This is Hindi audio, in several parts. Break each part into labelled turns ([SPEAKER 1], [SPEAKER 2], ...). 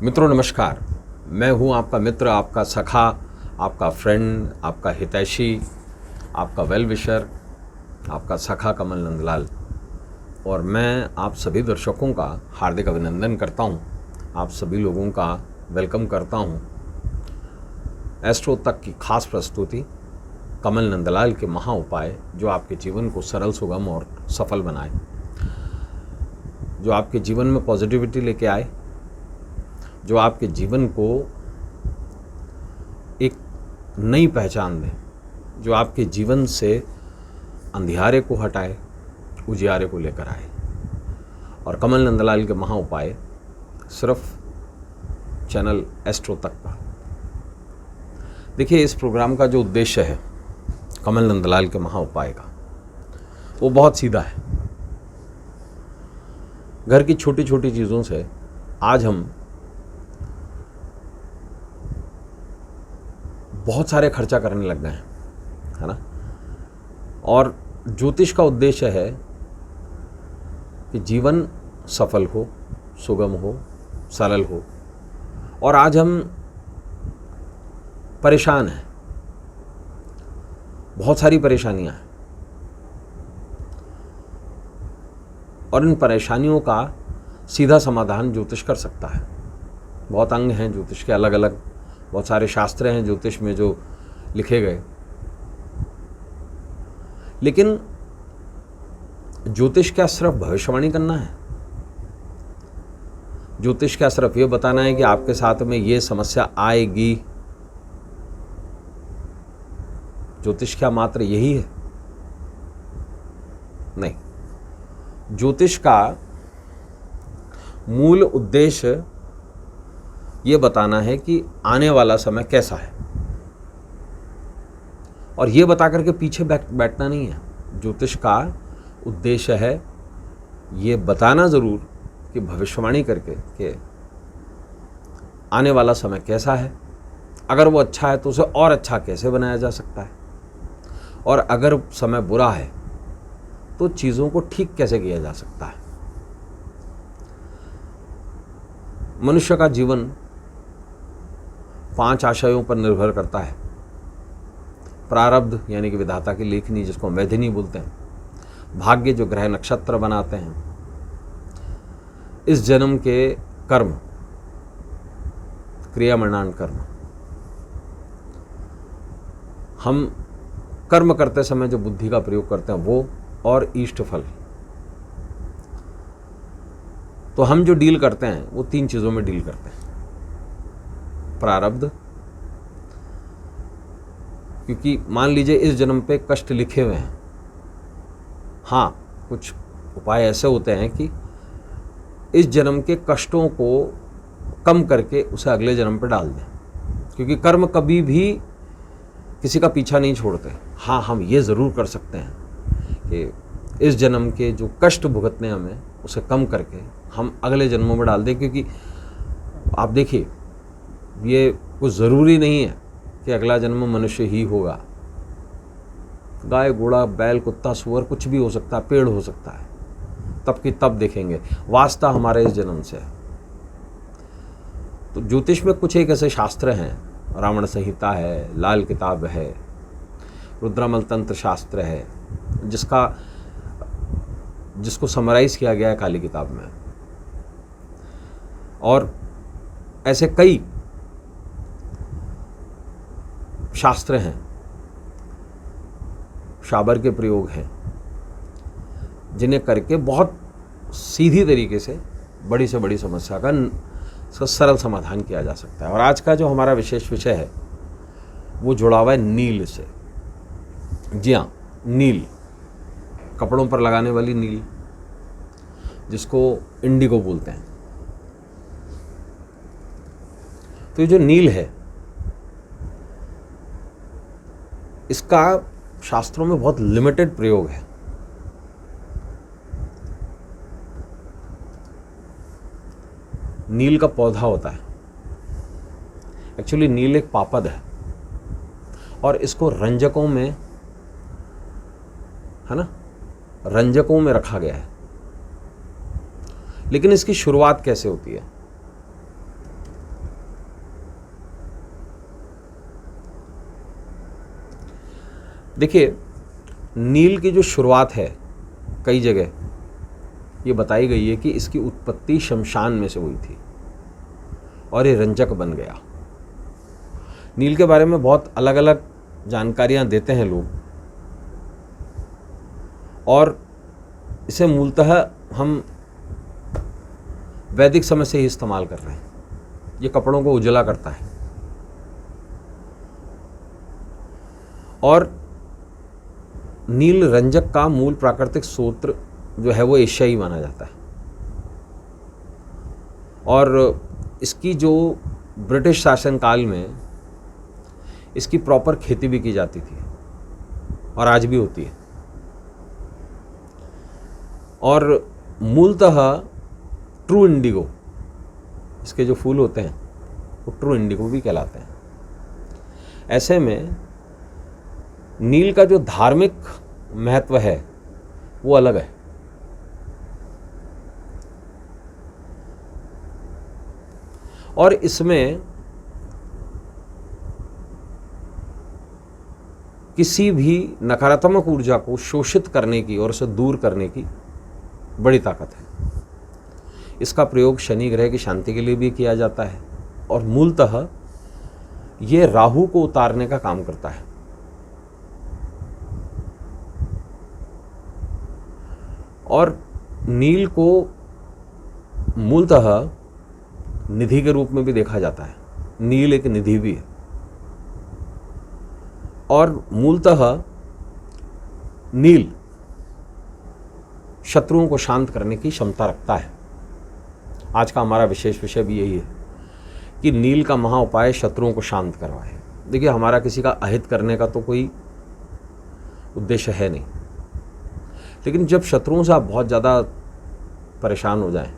[SPEAKER 1] मित्रों नमस्कार। मैं हूं आपका मित्र, आपका सखा, आपका फ्रेंड, आपका हितैषी, आपका वेल विशर, आपका सखा कमल नंदलाल। और मैं आप सभी दर्शकों का हार्दिक अभिनंदन करता हूं, आप सभी लोगों का वेलकम करता हूं एस्ट्रो तक की खास प्रस्तुति कमल नंदलाल के महा उपाय, जो आपके जीवन को सरल, सुगम और सफल बनाए, जो आपके जीवन में पॉजिटिविटी लेके आए, जो आपके जीवन को एक नई पहचान दे, जो आपके जीवन से अंधियारे को हटाए, उजियारे को लेकर आए। और कमल नंदलाल के महा उपाय सिर्फ चैनल एस्ट्रो तक पर। देखिए, इस प्रोग्राम का जो उद्देश्य है कमल नंदलाल के महा उपाय का, वो बहुत सीधा है। घर की छोटी छोटी चीज़ों से आज हम बहुत सारे खर्चा करने लग गए हैं, है ना। और ज्योतिष का उद्देश्य है कि जीवन सफल हो, सुगम हो, सरल हो। और आज हम परेशान हैं, बहुत सारी परेशानियां हैं, और इन परेशानियों का सीधा समाधान ज्योतिष कर सकता है। बहुत अंग हैं ज्योतिष के, अलग अलग बहुत सारे शास्त्र हैं ज्योतिष में जो लिखे गए। लेकिन ज्योतिष क्या सिर्फ भविष्यवाणी करना है? ज्योतिष क्या सिर्फ ये बताना है कि आपके साथ में ये समस्या आएगी? ज्योतिष क्या मात्र यही है? नहीं। ज्योतिष का मूल उद्देश्य ये बताना है कि आने वाला समय कैसा है, और ये बता करके पीछे बैठना नहीं है। ज्योतिष का उद्देश्य है ये बताना ज़रूर कि भविष्यवाणी करके कि आने वाला समय कैसा है, अगर वो अच्छा है तो उसे और अच्छा कैसे बनाया जा सकता है, और अगर समय बुरा है तो चीज़ों को ठीक कैसे किया जा सकता है। मनुष्य का जीवन 5 आशयों पर निर्भर करता है। प्रारब्ध यानी कि विधाता की लेखनी, जिसको हम वैधिनी बोलते हैं। भाग्य, जो ग्रह नक्षत्र बनाते हैं। इस जन्म के कर्म, क्रिया मरणान कर्म। हम कर्म करते समय जो बुद्धि का प्रयोग करते हैं वो, और इष्ट फल। तो हम जो डील करते हैं वो 3 चीज़ों में डील करते हैं। प्रारब्ध, क्योंकि मान लीजिए इस जन्म पे कष्ट लिखे हुए हैं। हाँ, कुछ उपाय ऐसे होते हैं कि इस जन्म के कष्टों को कम करके उसे अगले जन्म पे डाल दें, क्योंकि कर्म कभी भी किसी का पीछा नहीं छोड़ते। हाँ, हम ये ज़रूर कर सकते हैं कि इस जन्म के जो कष्ट भुगतने हमें, उसे कम करके हम अगले जन्मों में डाल दें। क्योंकि आप देखिए, ये कुछ ज़रूरी नहीं है कि अगला जन्म मनुष्य ही होगा। गाय, घोड़ा, बैल, कुत्ता, सुअर, कुछ भी हो सकता है, पेड़ हो सकता है, तब की तब देखेंगे। वास्ता हमारे इस जन्म से है। तो ज्योतिष में कुछ एक ऐसे शास्त्र हैं, रावण संहिता है, लाल किताब है, रुद्रमल तंत्र शास्त्र है, जिसको समराइज किया गया है काली किताब में। और ऐसे कई शास्त्र हैं, शाबर के प्रयोग हैं, जिन्हें करके बहुत सीधी तरीके से बड़ी से बड़ी समस्या का सरल समाधान किया जा सकता है। और आज का जो हमारा विशेष विषय है वो जुड़ा हुआ है नील से। जी हाँ, नील, कपड़ों पर लगाने वाली नील, जिसको इंडिगो बोलते हैं। तो ये जो नील है, इसका शास्त्रों में बहुत लिमिटेड प्रयोग है। नील का पौधा होता है। एक्चुअली नील एक पापद है, और इसको रंजकों में, है ना, रंजकों में रखा गया है। लेकिन इसकी शुरुआत कैसे होती है? देखिए, नील की जो शुरुआत है कई जगह ये बताई गई है कि इसकी उत्पत्ति शमशान में से हुई थी और ये रंजक बन गया। नील के बारे में बहुत अलग अलग जानकारियां देते हैं लोग, और इसे मूलतः हम वैदिक समय से ही इस्तेमाल कर रहे हैं। ये कपड़ों को उजला करता है और नील रंजक का मूल प्राकृतिक स्रोत जो है वो एशियाई माना जाता है। और इसकी जो ब्रिटिश शासनकाल में इसकी प्रॉपर खेती भी की जाती थी और आज भी होती है। और मूलतः ट्रू इंडिगो, इसके जो फूल होते हैं वो ट्रू इंडिगो भी कहलाते हैं। ऐसे में नील का जो धार्मिक महत्व है वो अलग है। और इसमें किसी भी नकारात्मक ऊर्जा को शोषित करने की और उसे दूर करने की बड़ी ताकत है। इसका प्रयोग शनि ग्रह की शांति के लिए भी किया जाता है और मूलतः ये राहु को उतारने का काम करता है। और नील को मूलतः निधि के रूप में भी देखा जाता है। नील एक निधि भी है और मूलतः नील शत्रुओं को शांत करने की क्षमता रखता है। आज का हमारा विशेष विषय भी यही है कि नील का महा उपाय शत्रुओं को शांत करवाए। देखिए, हमारा किसी का अहित करने का तो कोई उद्देश्य है नहीं, लेकिन जब शत्रुओं से आप बहुत ज़्यादा परेशान हो जाएं,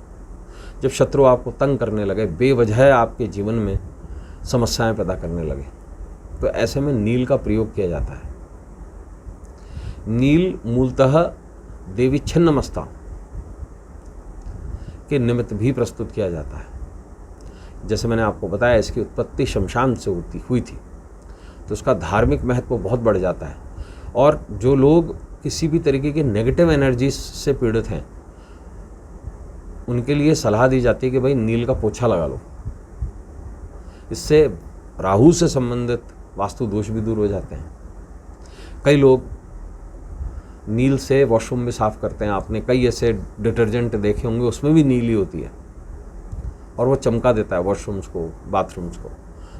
[SPEAKER 1] जब शत्रु आपको तंग करने लगे, बेवजह आपके जीवन में समस्याएं पैदा करने लगे, तो ऐसे में नील का प्रयोग किया जाता है। नील मूलतः देवी छिन्नमस्ता के निमित्त भी प्रस्तुत किया जाता है। जैसे मैंने आपको बताया, इसकी उत्पत्ति शमशान से हुई थी, तो उसका धार्मिक महत्व बहुत बढ़ जाता है। और जो लोग किसी भी तरीके की नेगेटिव एनर्जी से पीड़ित हैं, उनके लिए सलाह दी जाती है कि भाई नील का पोछा लगा लो। इससे राहु से संबंधित वास्तु दोष भी दूर हो जाते हैं। कई लोग नील से वॉशरूम भी साफ करते हैं। आपने कई ऐसे डिटर्जेंट देखे होंगे, उसमें भी नील ही होती है और वो चमका देता है वॉशरूम्स को, बाथरूम्स को।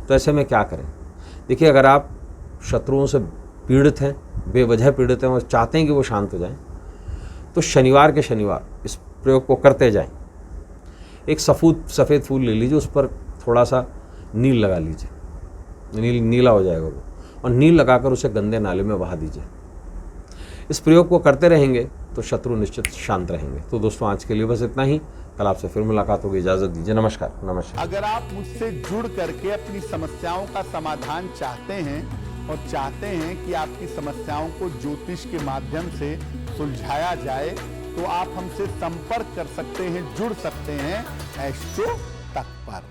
[SPEAKER 1] तो ऐसे में क्या करें? देखिए, अगर आप शत्रुओं से पीड़ित हैं, बेवजह पीड़ित हैं और चाहते हैं कि वो शांत हो जाएं, तो शनिवार के शनिवार इस प्रयोग को करते जाएं। एक सफ़ेद फूल ले लीजिए, उस पर थोड़ा सा नील लगा लीजिए, नीला हो जाएगा वो, और नील लगाकर उसे गंदे नाले में बहा दीजिए। इस प्रयोग को करते रहेंगे तो शत्रु निश्चित शांत रहेंगे। तो दोस्तों, आज के लिए बस इतना ही। कल आपसे फिर मुलाकात होगी। इजाजत दीजिए। नमस्कार। नमस्कार।
[SPEAKER 2] अगर आप मुझसे जुड़ करके अपनी समस्याओं का समाधान चाहते हैं और चाहते हैं कि आपकी समस्याओं को ज्योतिष के माध्यम से सुलझाया जाए, तो आप हमसे संपर्क कर सकते हैं, जुड़ सकते हैं एस्ट्रो तक पर।